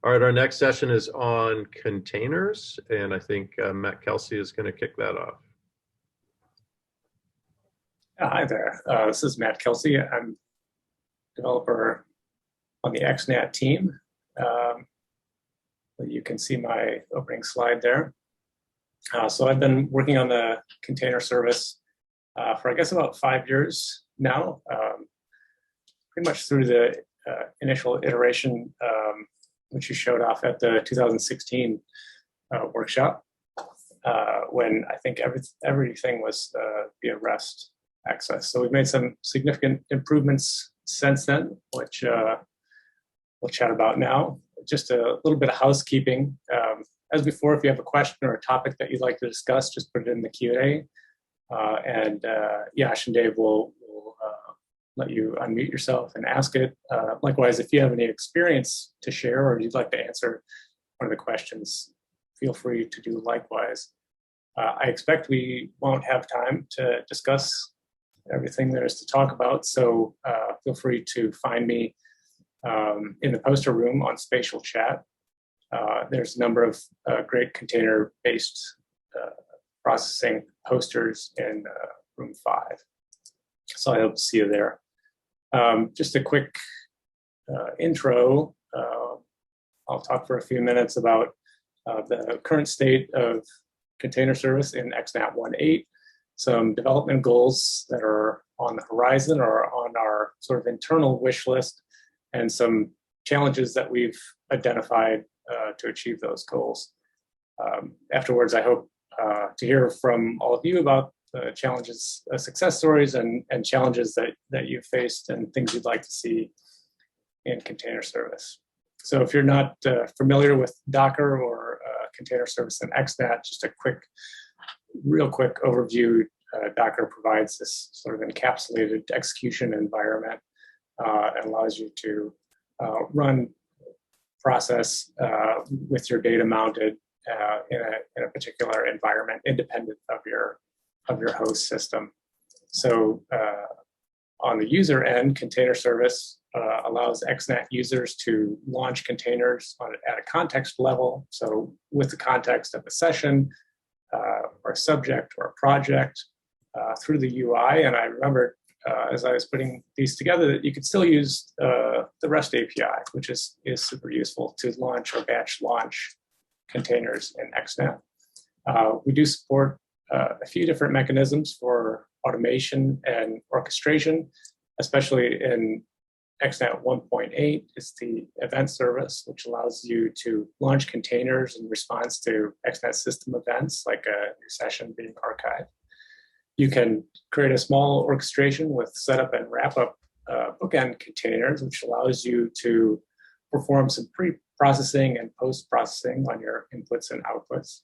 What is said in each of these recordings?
All right, our next session is on containers, and I think Matt Kelsey is going to kick that off. Hi there, this is Matt Kelsey. I'm developer on the XNAT team. You can see my opening slide there. So I've been working on the container service for I guess about 5 years now, pretty much through the initial iteration, which you showed off at the 2016 workshop, when I think everything was via REST access. So we've made some significant improvements since then, which we'll chat about now. Just a little bit of housekeeping. As before, if you have a question or a topic that you'd like to discuss, just put it in the Q&A. And Yash and Dave will let you unmute yourself and ask it. Likewise, if you have any experience to share or you'd like to answer one of the questions, feel free to do likewise. I expect we won't have time to discuss everything there is to talk about, so feel free to find me in the poster room on spatial chat. There's a number of great container-based processing posters in room 5. So I hope to see you there. Just a quick intro. I'll talk for a few minutes about the current state of container service in XNAT 1.8, some development goals that are on the horizon or on our sort of internal wish list, and some challenges that we've identified to achieve those goals. Afterwards, I hope to hear from all of you about the challenges, success stories, and challenges that you've faced and things you'd like to see in container service. So if you're not familiar with Docker or container service in XNAT, just a real quick overview. Docker provides this sort of encapsulated execution environment and allows you to run process with your data mounted in a particular environment independent of your host system. So on the user end, container service allows XNAT users to launch containers at a context level. So with the context of a session or a subject or a project through the UI. And I remember as I was putting these together that you could still use the REST API, which is super useful to launch or batch launch containers in XNAT. We do support a few different mechanisms for automation and orchestration, especially in XNAT 1.8 is the event service, which allows you to launch containers in response to XNAT system events, like your session being archived. You can create a small orchestration with setup and wrap-up bookend containers, which allows you to perform some pre-processing and post-processing on your inputs and outputs.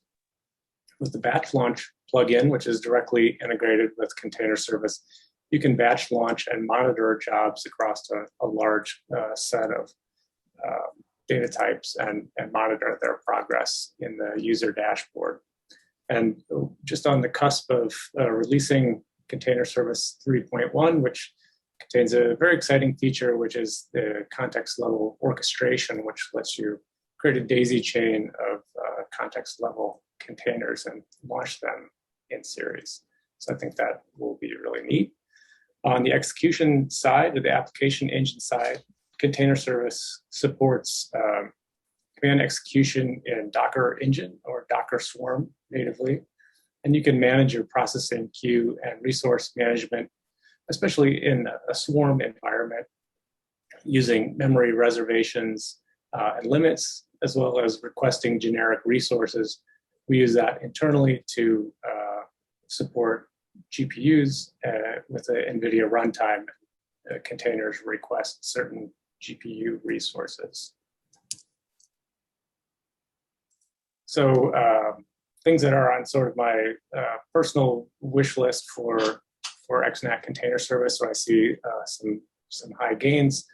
With the batch launch plugin, which is directly integrated with container service, you can batch launch and monitor jobs across a large set of data types and monitor their progress in the user dashboard. And just on the cusp of releasing Container Service 3.1, which contains a very exciting feature, which is the context level orchestration, which lets you create a daisy chain of context level containers and launch them in series. So I think that will be really neat. On the execution side, or the application engine side, Container Service supports command execution in Docker Engine or Docker Swarm natively. And you can manage your processing queue and resource management, especially in a Swarm environment, using memory reservations and limits, as well as requesting generic resources. We use that internally to support GPUs with the NVIDIA runtime. Containers request certain GPU resources. So things that are on sort of my personal wish list for XNAT container service, where I see some high gains,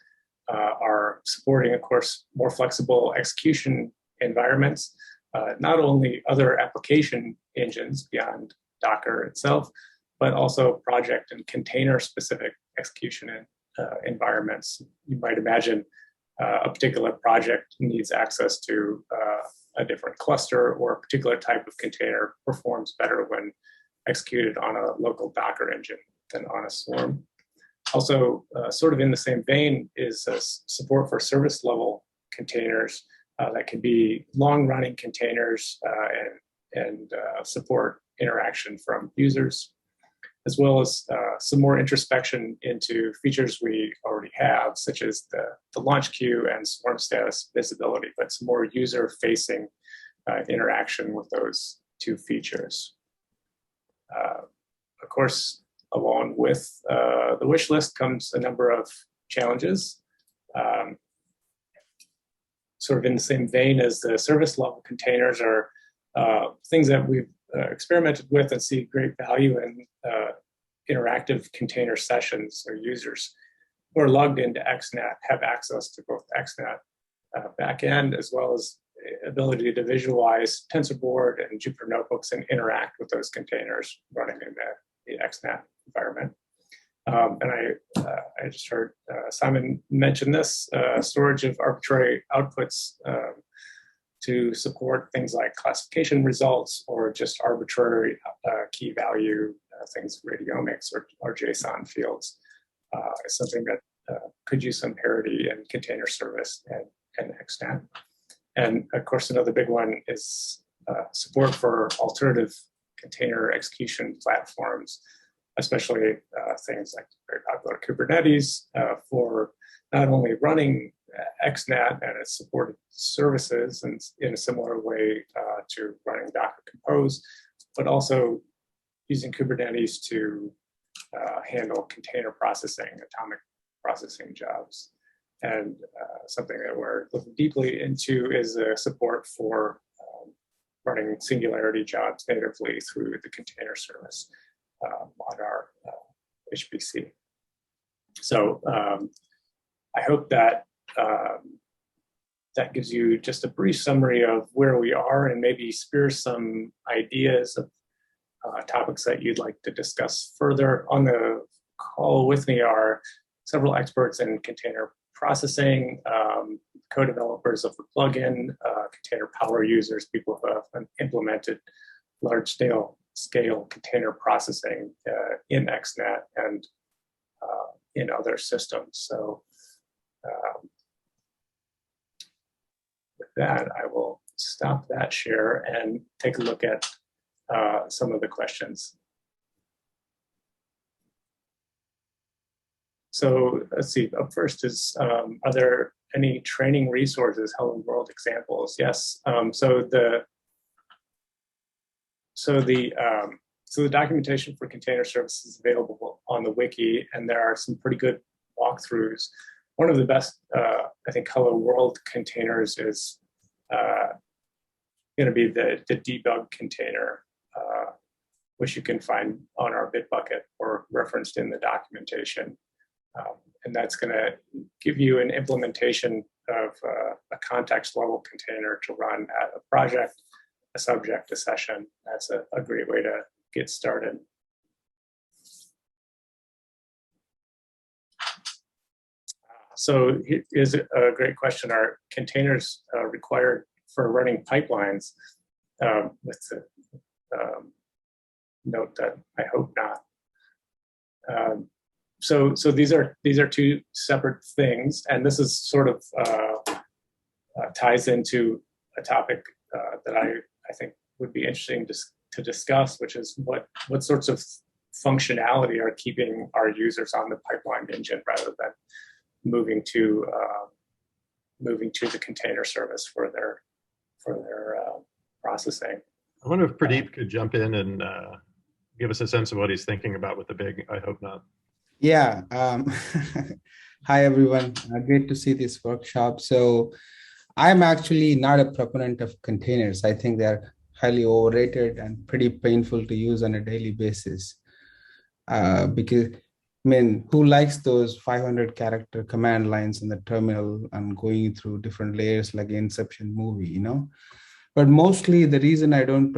are supporting, of course, more flexible execution environments, not only other application engines beyond Docker itself, but also project and container-specific execution environments. You might imagine a particular project needs access to a different cluster, or a particular type of container performs better when executed on a local Docker engine than on a Slurm. Also, sort of in the same vein is support for service level containers that can be long-running containers and support interaction from users, as well as some more introspection into features we already have, such as the launch queue and swarm status visibility, but some more user-facing interaction with those two features. Of course, along with the wish list comes a number of challenges. Sort of in the same vein as the service level containers are things that we've experimented with and see great value in. Interactive container sessions, or users who are logged into XNAT have access to both XNAT backend as well as ability to visualize TensorBoard and Jupyter notebooks and interact with those containers running in the XNAT environment. And I just heard Simon mention this, storage of arbitrary outputs to support things like classification results or just arbitrary key value things, radiomics or JSON fields, is something that could use some parity in container service and XNAT. And of course, another big one is support for alternative container execution platforms, especially things like very popular Kubernetes for not only running XNAT and its supported services and in a similar way to running Docker Compose, but also using Kubernetes to handle container processing, atomic processing jobs. And something that we're looking deeply into is support for running Singularity jobs natively through the container service on our HPC. So I hope that that gives you just a brief summary of where we are and maybe spears some ideas of topics that you'd like to discuss further. On the call with me are several experts in container processing, co-developers of the plugin, container power users, people who have implemented large-scale container processing in XNAT and in other systems. So with that, I will stop that share and take a look at some of the questions. So let's see, up first is, are there any training resources, hello world examples? Yes, so the documentation for container services is available on the wiki, and there are some pretty good walkthroughs. One of the best, I think, hello world containers is going to be the debug container, which you can find on our Bitbucket or referenced in the documentation. And that's going to give you an implementation of a context level container to run at a project, a subject, a session. That's a great way to get started. So here's a great question. Are containers required for running pipelines? With the note that I hope not. So these are two separate things, and this is sort of ties into a topic that I think would be interesting to discuss, which is what sorts of functionality are keeping our users on the pipeline engine rather than moving to the container service for their processing. I wonder if Pradeep could jump in and give us a sense of what he's thinking about with the big I hope not. Yeah. Hi, everyone. Great to see this workshop. So I'm actually not a proponent of containers. I think they're highly overrated and pretty painful to use on a daily basis. Because, I mean, who likes those 500 character command lines in the terminal and going through different layers like an Inception movie, you know? But mostly the reason I don't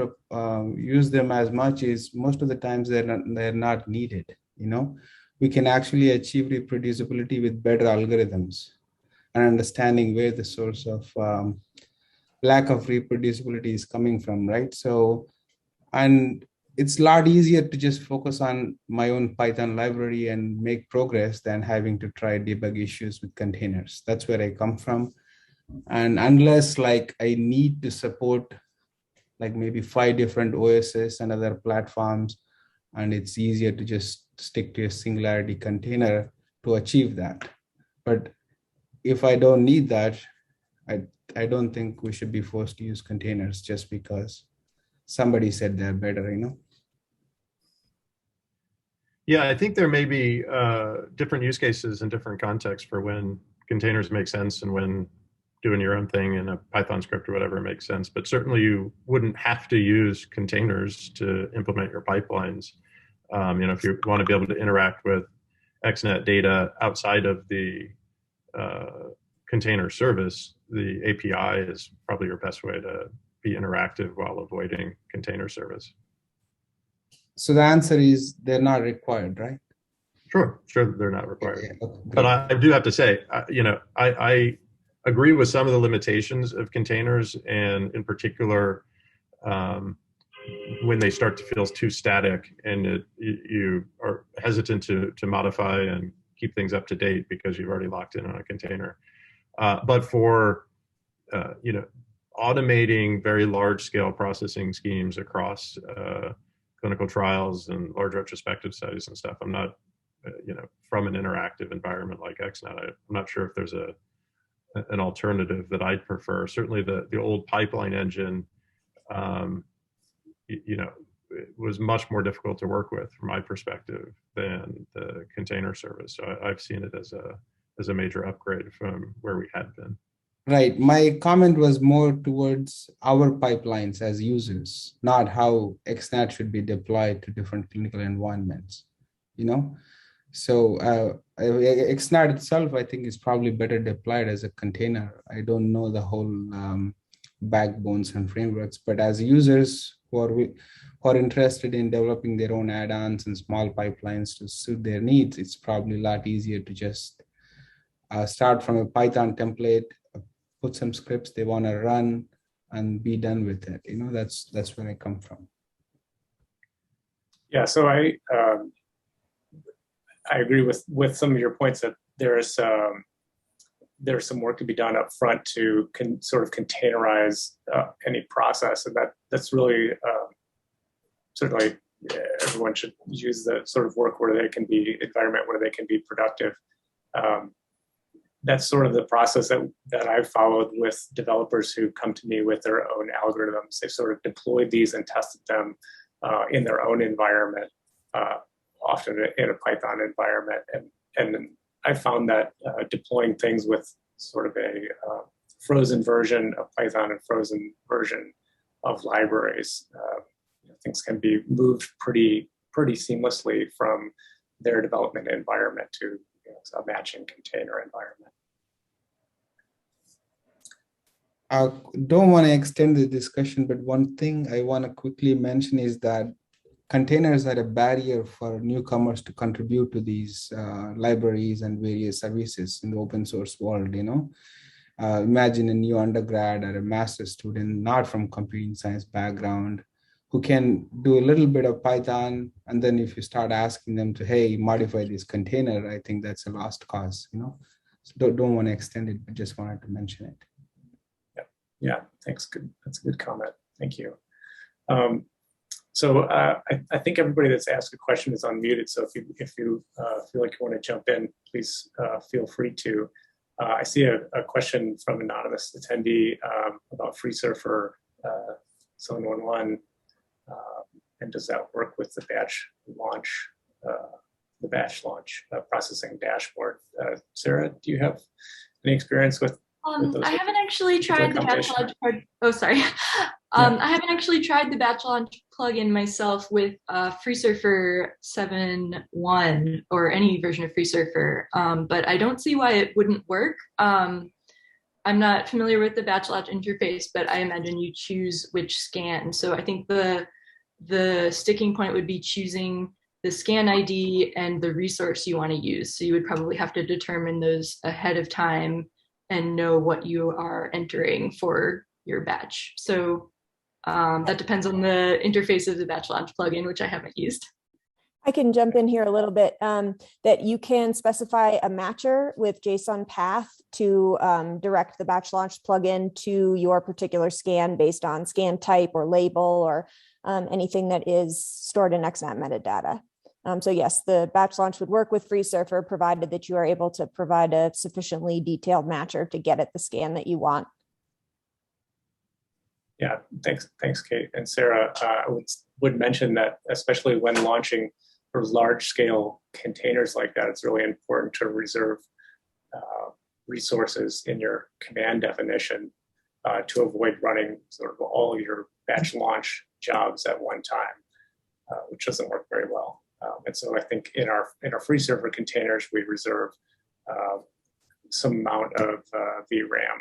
use them as much is most of the times they're not needed, you know? We can actually achieve reproducibility with better algorithms. and understanding where the source of lack of reproducibility is coming from, right? So, and it's a lot easier to just focus on my own Python library and make progress than having to try debug issues with containers. That's where I come from. And unless like I need to support like maybe 5 different OSs and other platforms, and it's easier to just stick to a Singularity container to achieve that. But if I don't need that, I don't think we should be forced to use containers just because somebody said they're better, you know? Yeah, I think there may be different use cases in different contexts for when containers make sense and when doing your own thing in a Python script or whatever makes sense. But certainly you wouldn't have to use containers to implement your pipelines. If you want to be able to interact with XNAT data outside of the container service, the API is probably your best way to be interactive while avoiding container service. So the answer is they're not required, right? Sure, they're not required. Yeah, okay, but I do have to say, I agree with some of the limitations of containers, and in particular, when they start to feel too static and you are hesitant to modify and keep things up to date because you've already locked in on a container. But for automating very large scale processing schemes across clinical trials and large retrospective studies and stuff, I'm not, from an interactive environment like XNAT, I'm not sure if there's an alternative that I'd prefer. Certainly the old pipeline engine, it was much more difficult to work with from my perspective than the container service. So I've seen it as a major upgrade from where we had been. Right. My comment was more towards our pipelines as users, not how XNAT should be deployed to different clinical environments, So XNAT itself, I think, is probably better deployed as a container. I don't know the whole backbones and frameworks, but as users who are interested in developing their own add-ons and small pipelines to suit their needs, it's probably a lot easier to just start from a Python template, put some scripts they want to run, and be done with it. That's where I come from. Yeah, so I agree with some of your points that there's some work to be done up front to sort of containerize any process, and that's really certainly everyone should use the sort of work where they can be environment where they can be productive. That's sort of the process that I've followed with developers who come to me with their own algorithms. They've sort of deployed these and tested them in their own environment, often in a Python environment. And I found that deploying things with sort of a frozen version of Python and frozen version of libraries, things can be moved pretty seamlessly from their development environment to a matching container environment. I don't want to extend the discussion, but one thing I want to quickly mention is that containers are a barrier for newcomers to contribute to these libraries and various services in the open source world. Imagine a new undergrad or a master's student not from computing science background who can do a little bit of Python, and then if you start asking them to, hey, modify this container, I think that's a lost cause. So don't want to extend it, but just wanted to mention it. Yeah, thanks. Good. That's a good comment. Thank you. So I think everybody that's asked a question is unmuted. So if you feel like you want to jump in, please feel free to. I see a question from an anonymous attendee about FreeSurfer 711, and does that work with the batch launch processing dashboard? Sarah, do you have any experience with? I haven't actually tried the batch launch plug. Oh, sorry. I haven't actually tried the batch launch plugin myself with FreeSurfer 7.1 or any version of FreeSurfer, but I don't see why it wouldn't work. I'm not familiar with the batch launch interface, but I imagine you choose which scan. So I think the sticking point would be choosing the scan ID and the resource you want to use. So you would probably have to determine those ahead of time and know what you are entering for your batch. So that depends on the interface of the batch launch plugin, which I haven't used. I can jump in here a little bit, that you can specify a matcher with JSON path to direct the batch launch plugin to your particular scan based on scan type or label or anything that is stored in XNAT metadata. So yes, the batch launch would work with FreeSurfer provided that you are able to provide a sufficiently detailed matcher to get at the scan that you want. Yeah, thanks, Kate. And Sarah, I would mention that especially when launching for large-scale containers like that, it's really important to reserve resources in your command definition to avoid running sort of all your batch launch jobs at one time, which doesn't work very well. And so I think in our FreeSurfer containers, we reserve some amount of VRAM,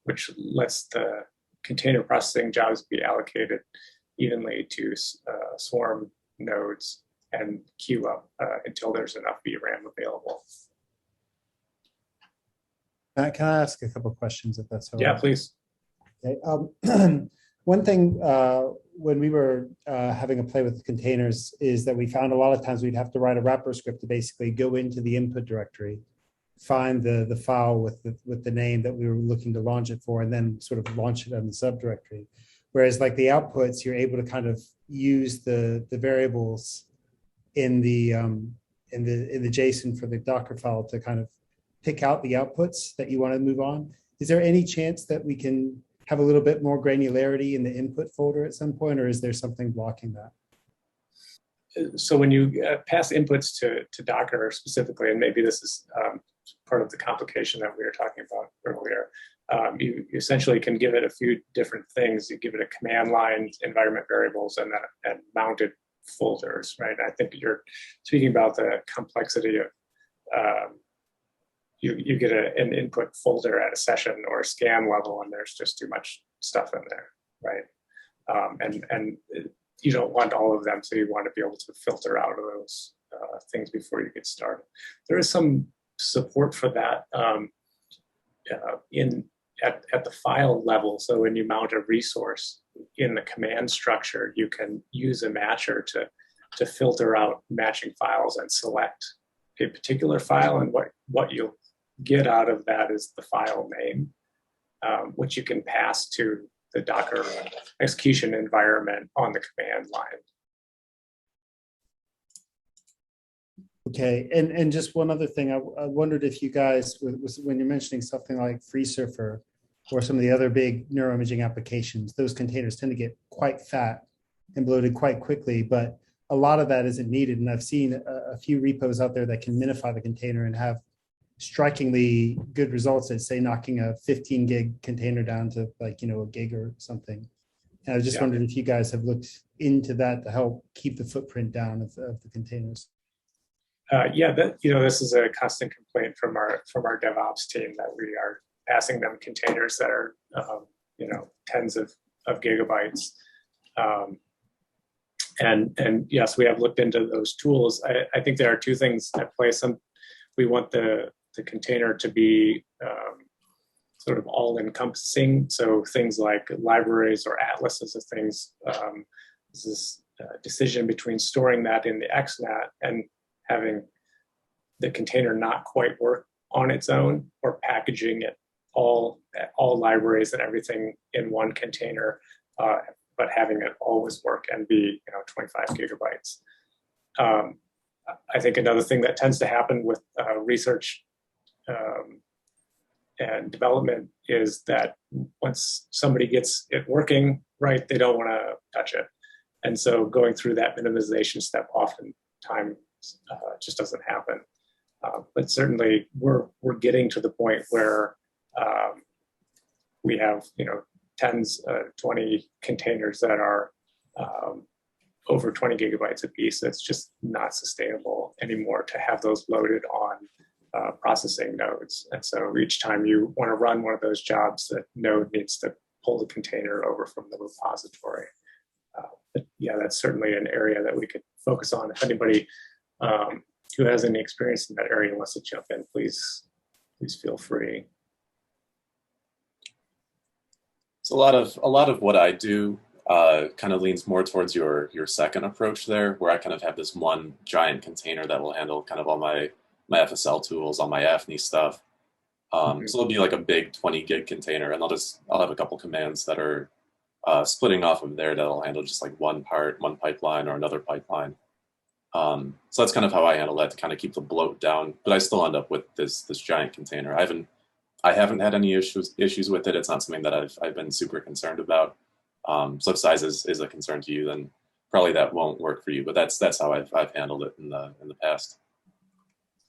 which lets the container processing jobs be allocated evenly to swarm nodes and queue up until there's enough VRAM available. Can I ask a couple of questions if that's all right? Yeah, please. Okay. One thing when we were having a play with containers is that we found a lot of times we'd have to write a wrapper script to basically go into the input directory, find the file with the name that we were looking to launch it for, and then sort of launch it on the subdirectory. Whereas like the outputs, you're able to kind of use the variables in the JSON for the Docker file to kind of pick out the outputs that you want to move on. Is there any chance that we can have a little bit more granularity in the input folder at some point, or is there something blocking that? So when you pass inputs to Docker specifically, and maybe this is part of the complication that we were talking about earlier, you essentially can give it a few different things. You give it a command line, environment variables, and mounted folders, right? I think you're speaking about the complexity of you get an input folder at a session or a scan level, and there's just too much stuff in there, right? And you don't want all of them, so you want to be able to filter out of those things before you get started. There is some support for that at the file level. So when you mount a resource in the command structure, you can use a matcher to filter out matching files and select a particular file, and what you'll get out of that is the file name, which you can pass to the Docker execution environment on the command line. Okay, and just one other thing, I wondered if you guys, when you're mentioning something like FreeSurfer or some of the other big neuroimaging applications, those containers tend to get quite fat and bloated quite quickly, but a lot of that isn't needed. And I've seen a few repos out there that can minify the container and have strikingly good results at, say, knocking a 15 gig container down to like, a gig or something. And I was just wondering if you guys have looked into that to help keep the footprint down of the containers. Yeah, this is a constant complaint from our DevOps team that we are passing them containers that are, tens of gigabytes. And yes, we have looked into those tools. I think there are two things at play. We want the container to be sort of all-encompassing. So things like libraries or atlases of things. This is a decision between storing that in the XNAT and having the container not quite work on its own, or packaging it all libraries and everything in one container, but having it always work and be 25 gigabytes. I think another thing that tends to happen with research and development is that once somebody gets it working right, they don't want to touch it. And so going through that minimization step oftentimes just doesn't happen. But certainly we're getting to the point where we have 20 containers that are over 20 gigabytes a piece. It's just not sustainable anymore to have those loaded on processing nodes. And so each time you want to run one of those jobs, the node needs to pull the container over from the repository. But yeah, that's certainly an area that we could focus on. If anybody who has any experience in that area wants to jump in, please feel free. So a lot of what I do kind of leans more towards your second approach there, where I kind of have this one giant container that will handle kind of all my FSL tools, all my AFNI stuff. So it'll be like a big 20 gig container, and I'll have a couple commands that are splitting off of there that'll handle just like one pipeline or another pipeline. So that's kind of how I handle that to kind of keep the bloat down. But I still end up with this giant container. I haven't had any issues with it. It's not something that I've been super concerned about. So if size is a concern to you, then probably that won't work for you. But that's how I've handled it in the past.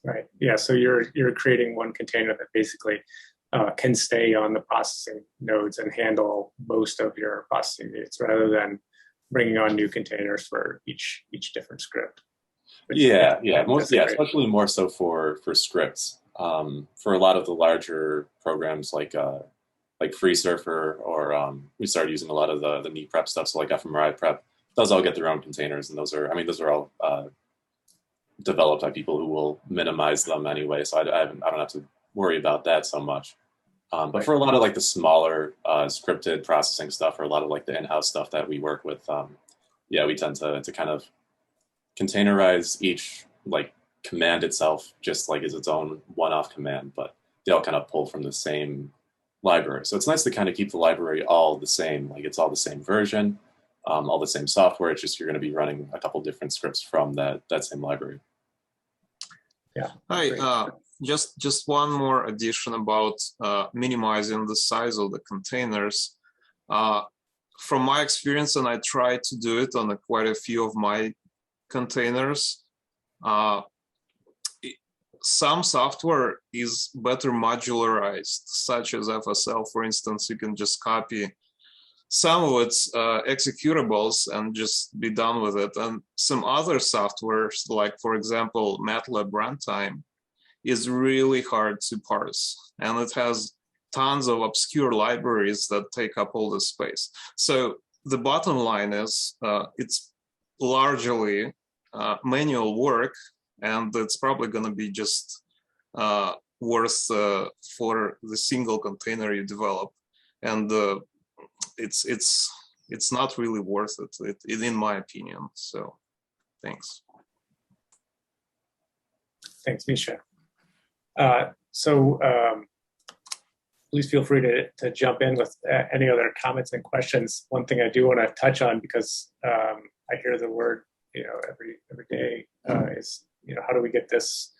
Right. Yeah. So you're creating one container that basically can stay on the processing nodes and handle most of your processing needs, rather than bringing on new containers for each different script. Especially more so for scripts. For a lot of the larger programs like FreeSurfer, or we started using a lot of the knee prep stuff, so like fMRI prep, those all get their own containers, and those are all developed by people who will minimize them anyway, so I don't have to worry about that so much. But for a lot of like the smaller scripted processing stuff, or a lot of like the in-house stuff that we work with, we tend to kind of containerize each like command itself just like as its own one-off command, but they all kind of pull from the same library. So it's nice to kind of keep the library all the same, like it's all the same version, all the same software. It's just you're going to be running a couple different scripts from that same library. Yeah. Hi. Just one more addition about minimizing the size of the containers. From my experience, and I tried to do it on quite a few of my containers, some software is better modularized, such as FSL, for instance. You can just copy some of its executables and just be done with it. And some other softwares, like for example, MATLAB Runtime, is really hard to parse. And it has tons of obscure libraries that take up all the space. So the bottom line is it's largely manual work, and it's probably going to be just worth for the single container you develop. And it's not really worth it, in my opinion. So thanks. Thanks, Misha. Please feel free to jump in with any other comments and questions. One thing I do want to touch on, because I hear the word every day, is how do we get this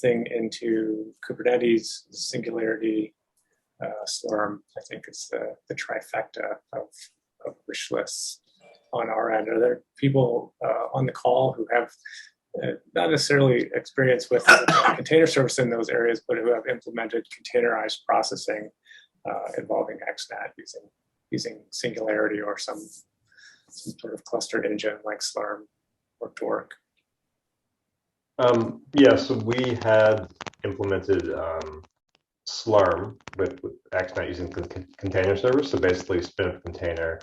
thing into Kubernetes, Singularity, Slurm? I think it's the trifecta of wish lists on our end. Are there people on the call who have not necessarily experience with container service in those areas, but who have implemented containerized processing involving XNAT using Singularity or some sort of clustered engine like Slurm or Torque? So we had implemented Slurm with XNAT using container servers. So basically spin up a container,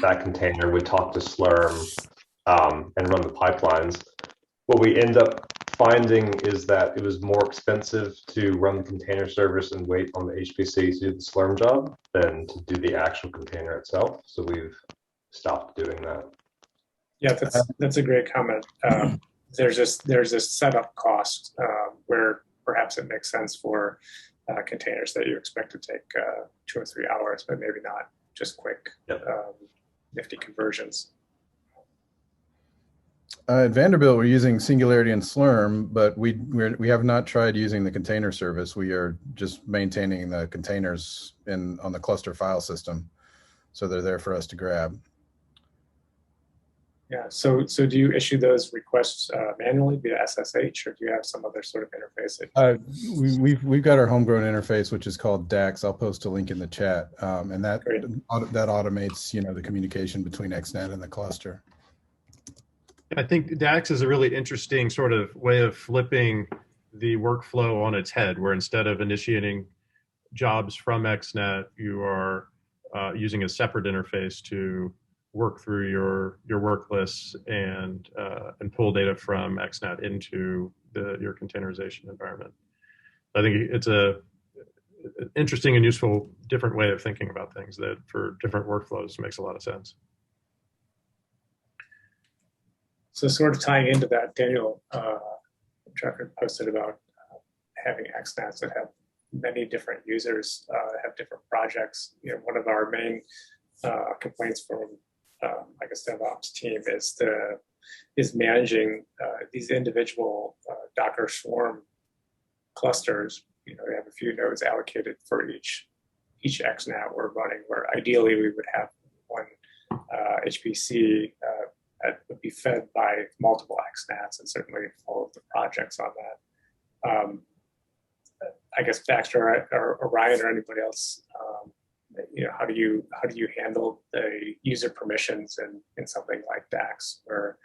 that container would talk to Slurm and run the pipelines. What we end up finding is that it was more expensive to run the container service and wait on the HPC to do the Slurm job than to do the actual container itself. So we've stopped doing that. Yeah, that's a great comment. There's this setup cost where perhaps it makes sense for containers that you expect to take 2 or 3 hours, but maybe not just quick, nifty conversions. At Vanderbilt, we're using Singularity and Slurm, but we have not tried using the container service. We are just maintaining the containers on the cluster file system, so they're there for us to grab. Yeah. So do you issue those requests manually via SSH, or do you have some other sort of interface? We've got our homegrown interface, which is called DAX. I'll post a link in the chat, and that automates the communication between XNAT and the cluster. I think DAX is a really interesting sort of way of flipping the workflow on its head, where instead of initiating jobs from XNAT, you are using a separate interface to work through your work lists and pull data from XNAT into your containerization environment. I think it's interesting and useful different way of thinking about things that for different workflows makes a lot of sense. So sort of tying into that, Daniel Drucker posted about having XNATs that have many different users, have different projects. You know, one of our main complaints from I guess DevOps team is managing these individual Docker Swarm clusters. You know, we have a few nodes allocated for each XNAT we're running, where ideally we would have one HPC that would be fed by multiple XNATs, and certainly all of the projects on that. I guess Baxter or Ryan or anybody else, you know, how do you handle the user permissions in something like DAX, where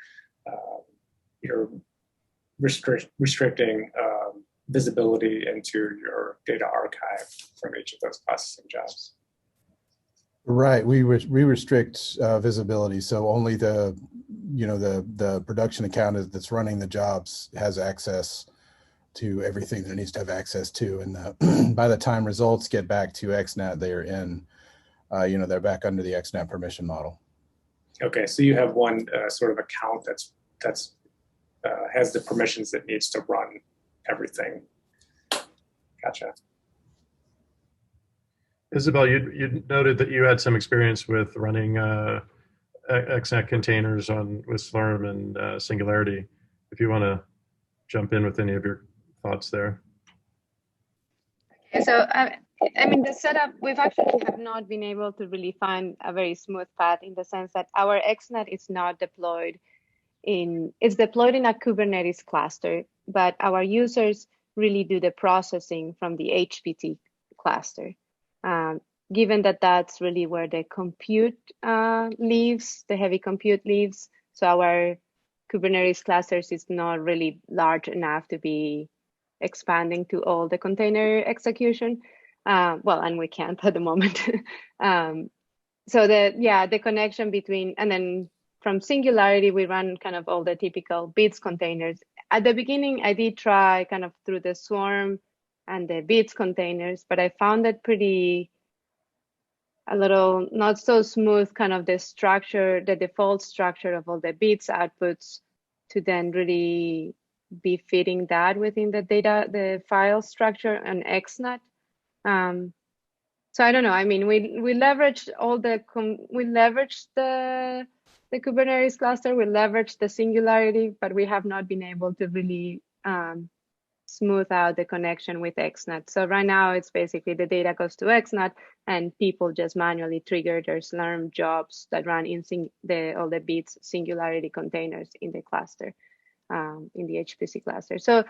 you're restricting visibility into your data archive from each of those processing jobs? Right, we restrict visibility, so only the production account that's running the jobs has access to everything that it needs to have access to, and by the time results get back to XNAT, they are in, they're back under the XNAT permission model. Okay, so you have one sort of account that's has the permissions that needs to run everything. Gotcha. Isabel, you noted that you had some experience with running XNAT containers with Slurm and Singularity. If you want to jump in with any of your thoughts there. Okay, so I mean, the setup, we've actually have not been able to really find a very smooth path, in the sense that our XNAT is not deployed it's deployed in a Kubernetes cluster, but our users really do the processing from the HPC cluster. Given that that's really where the compute lives, the heavy compute lives, so our Kubernetes clusters is not really large enough to be expanding to all the container execution. Well, and we can't at the moment. So the connection between, and then from Singularity, we run kind of all the typical bits containers. At the beginning, I did try kind of through the Swarm and the bits containers, but I found it a little not so smooth, kind of the structure, the default structure of all the bits outputs, to then really be fitting that within the file structure and XNAT. So I don't know. I mean, we leveraged the Kubernetes cluster, we leveraged the Singularity, but we have not been able to really smooth out the connection with XNAT. So right now it's basically the data goes to XNAT and people just manually trigger their Slurm jobs that run in all the bits Singularity containers in the cluster, in the HPC cluster. So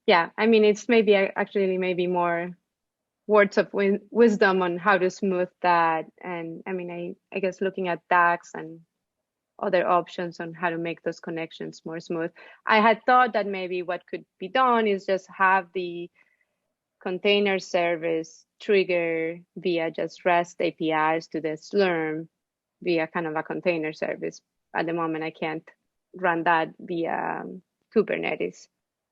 yeah, I mean, it's maybe more words of wisdom on how to smooth that. And I mean, I guess looking at DAX and other options on how to make those connections more smooth. I had thought that maybe what could be done is just have the container service trigger via just REST APIs to the Slurm via kind of a container service. At the moment, I can't run that via Kubernetes.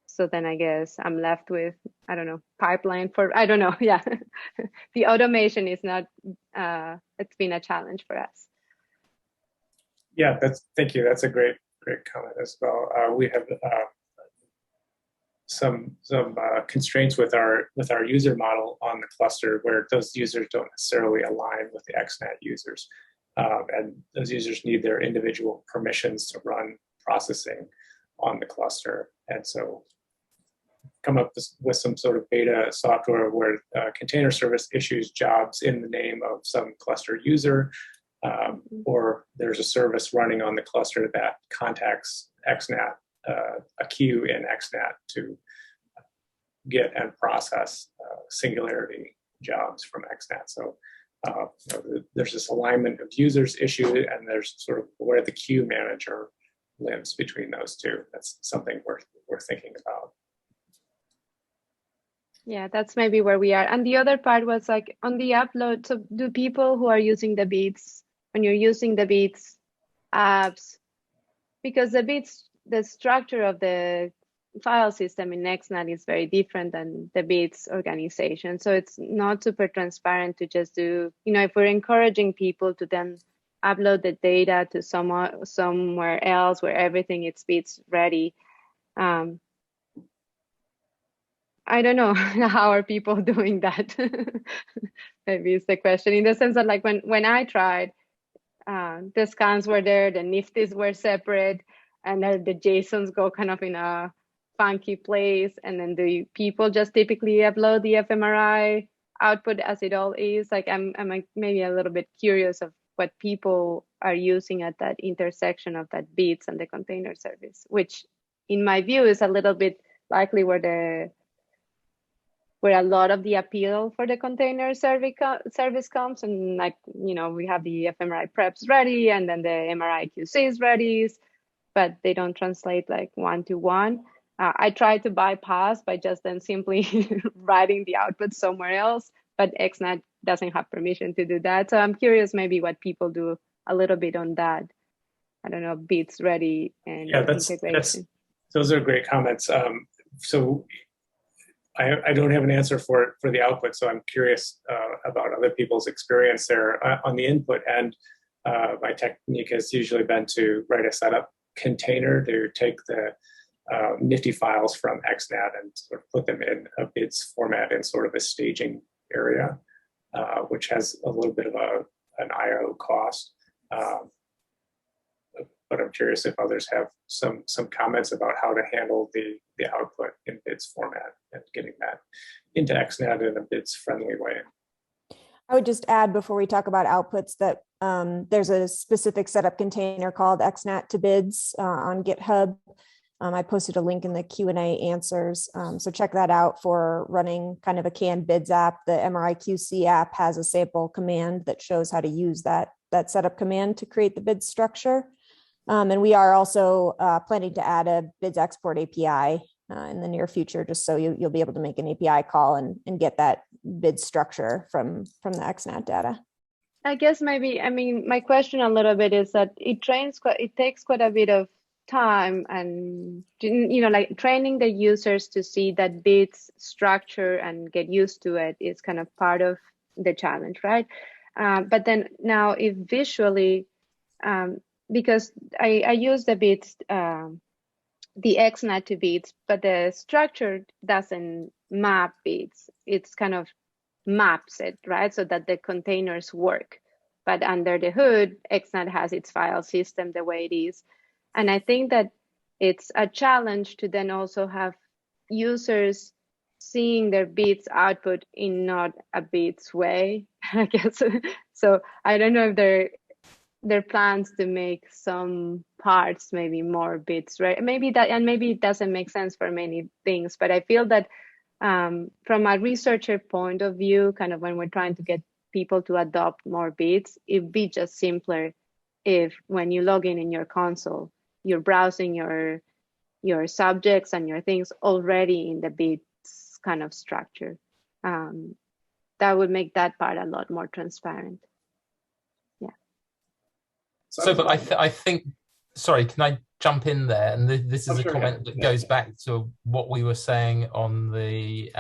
So then I guess I'm left with, I don't know, pipeline for, I don't know, yeah. The automation is not, it's been a challenge for us. Yeah, thank you. That's a great comment as well. We have some constraints with our user model on the cluster, where those users don't necessarily align with the XNAT users, and those users need their individual permissions to run processing on the cluster. And so, come up with some sort of beta software where container service issues jobs in the name of some cluster user. Or there's a service running on the cluster that contacts XNAT, a queue in XNAT to get and process Singularity jobs from XNAT. So there's this alignment of users issue, and there's sort of where the queue manager lives between those two. That's something we're thinking about. Yeah, that's maybe where we are. And the other part was like on the upload. So do people who are using the bits, when you're using the bits apps, because the bits, the structure of the file system in XNAT is very different than the bits organization. So it's not super transparent to just do, if we're encouraging people to then upload the data to somewhere else where everything is bits ready. I don't know, how are people doing that? Maybe it's the question, in the sense that like when I tried, the scans were there, the nifties were separate, and then the JSONs go kind of in a funky place, and then the people just typically upload the fMRI output as it all is. Like I'm maybe a little bit curious of what people are using at that intersection of that bits and the container service, which in my view is a little bit likely where a lot of the appeal for the container service comes. And like, we have the fMRI preps ready, and then the MRI QCs ready, but they don't translate like one-to-one. I try to bypass by just then simply writing the output somewhere else, but XNAT doesn't have permission to do that. So I'm curious maybe what people do a little bit on that. I don't know, bits ready and integration. Those are great comments. So I don't have an answer for the output, so I'm curious about other people's experience there on the input. And my technique has usually been to write a setup container to take the nifty files from XNAT and sort of put them in a bits format in sort of a staging area, which has a little bit of an IO cost. But I'm curious if others have some comments about how to handle the output in bits format and getting that into XNAT in a bits friendly way. I would just add before we talk about outputs that there's a specific setup container called XNAT to bids on GitHub. I posted a link in the Q&A answers. So check that out for running kind of a canned bids app. The MRI QC app has a sample command that shows how to use that setup command to create the bid structure. And we are also planning to add a bids export API in the near future, just so you'll be able to make an API call and get that bid structure from the XNAT data. I guess maybe, my question a little bit is that it takes quite a bit of time, and like training the users to see that bids structure and get used to it is kind of part of the challenge, right? But then now if visually, because I use the bits, the XNAT to bits, but the structure doesn't map bits. It's kind of maps it, right? So that the containers work. But under the hood, XNAT has its file system the way it is. And I think that it's a challenge to then also have users seeing their bits output in not a bits way, I guess. So I don't know if there are plans to make some parts maybe more bits, right? Maybe it doesn't make sense for many things, but I feel that from a researcher point of view, kind of when we're trying to get people to adopt more bits, it'd be just simpler if when you log in your console, you're browsing your subjects and your things already in the bits kind of structure. That would make that part a lot more transparent. Yeah. So, but I think, sorry, can I jump in there? And this is a comment that goes back to what we were saying on the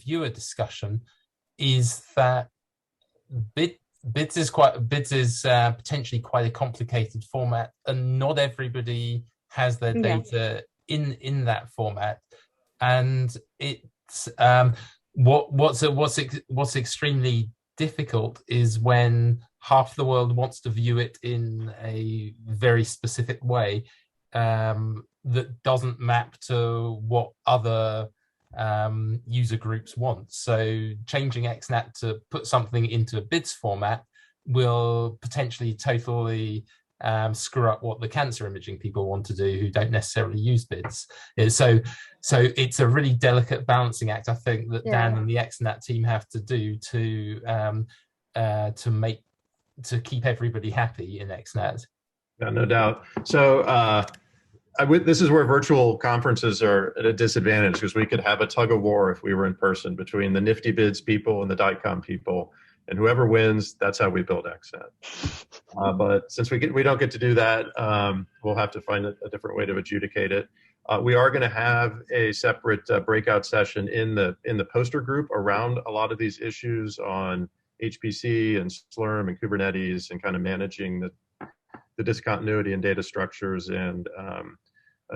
viewer discussion, is that bits is potentially quite a complicated format, and not everybody has their data in that format. And it's what's extremely difficult is when half the world wants to view it in a very specific way that doesn't map to what other user groups want. So changing XNAT to put something into a bits format will potentially totally screw up what the cancer imaging people want to do who don't necessarily use bits. So it's a really delicate balancing act, I think, that Dan and the XNAT team have to do to keep everybody happy in XNAT. Yeah, no doubt. So this is where virtual conferences are at a disadvantage, because we could have a tug of war if we were in person between the nifty bids people and the DICOM people. and whoever wins, that's how we build XNAT. But since we don't get to do that, we'll have to find a different way to adjudicate it. We are going to have a separate breakout session in the poster group around a lot of these issues on HPC and Slurm and Kubernetes and kind of managing the discontinuity in data structures and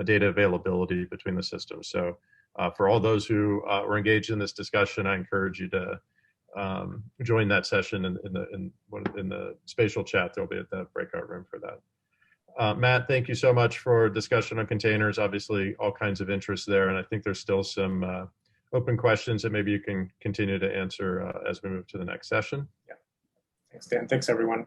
data availability between the systems. So for all those who were engaged in this discussion, I encourage you to join that session in the spatial chat. There'll be the breakout room for that. Matt, thank you so much for discussion on containers. Obviously, all kinds of interest there, and I think there's still some open questions that maybe you can continue to answer as we move to the next session. Yeah. Thanks, Dan. Thanks, everyone.